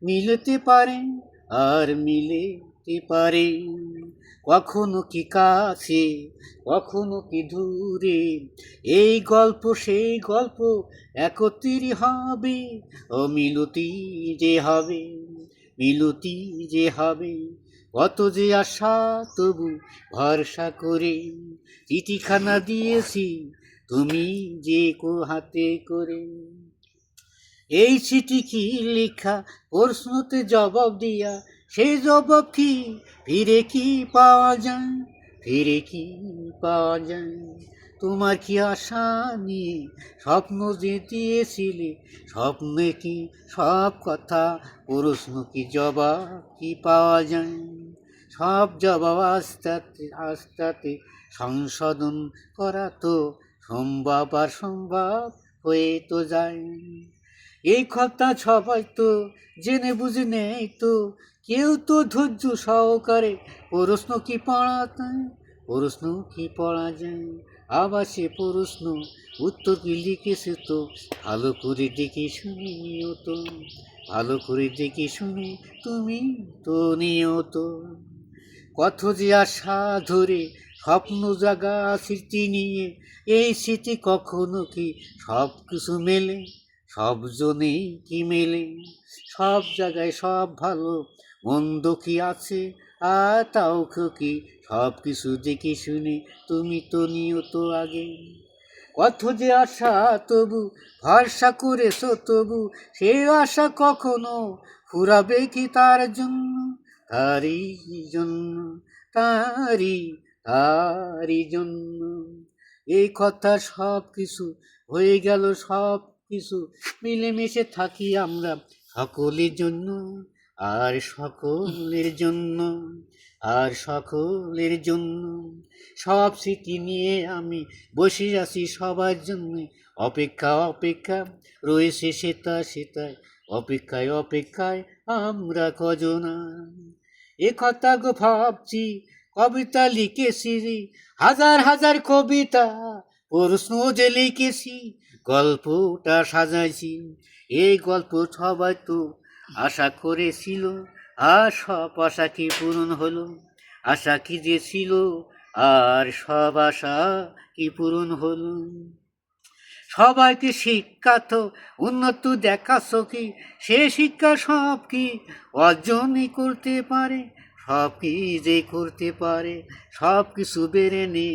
মিলতে পারে আর মিলেতে পারে, কখনো কি কাছে কখনো কি দূরে, এই গল্প সেই গল্প একত্রই হবে, ও মিলতি যে হবে, মিলতি যে হবে। কত যে আশা তবু ভরসা করে চিঠিখানা দিয়েছি তুমি যে হাতে করে। এই চিঠি কি লেখা, প্রশ্নতে জবাব দিয়া, সেই জবাব কি ফিরে কি পাওয়া যায়, ফিরে কি পাওয়া যায়? তোমার কি আশা নিয়ে স্বপ্ন যে দিয়েছিলে, স্বপ্নে কি সব কথা, প্রশ্ন কি জবাব কি পাওয়া যায়? সব জবাব আস্তে আস্তে সংশোধন করা তো সম্ভব, আর সম্ভব হয়ে তো যায়। এই কথা সবাই তো জেনে বুঝে নেই তো, কেউ তো ধৈর্য সহকারে প্রশ্ন কি পড়াতে, প্রশ্ন কি পড়া যায়? আবার সে প্রশ্ন উত্তর কি লিখেছে তো, ভালো করে দেখে শুনে নিও তো, ভালো করে দেখে শুনে তুমি তো নিও তো। কত যে আশা ধরে স্বপ্ন জাগা স্মৃতি নিয়ে, এই স্মৃতি কখনো কি সব কিছু মেলে, সব জনেই কি মেলে? সব জায়গায় সব ভালো মন্দ কি আছে, আর তাও কি সব কিছু দেখে শুনে তুমি তো নিও তো আগে। কত যে আশা তবু ভরসা করেছো তবু, সে আশা কখনো ফুরাবে কি তার জন্য, তারই জন্য, তারই তারই জন্য। এই কথা সব কিছু হয়ে গেল, সব কিছু মিলেমিশে থাকি আমরা সকলের জন্য, আর সকলের জন্য, আর সকলের জন্য। সব স্মৃতি নিয়ে আমি বসে আছি সবার জন্য, অপেক্ষা অপেক্ষা রয়েছে সেটা সেটাই, অপেক্ষায় অপেক্ষায় আমরা কজনা। এ কথা গো ভাবছি, কবিতা লিখেছি, হাজার হাজার কবিতা প্রশ্ন যে লিখেছি, গল্পটা সাজাইছি। এই গল্প সবাই তো আশা করেছিল, আর সব আশা কি পূরণ হলো, আশা কি যে ছিল আর সব আশা কি পূরণ হলো? সবাইকে শিক্ষা তো উন্নত দেখাচ্ছ কি, সে শিক্ষা সব কি অর্জনই করতে পারে, সব কি যে করতে পারে, সব কিছু বেড়ে নে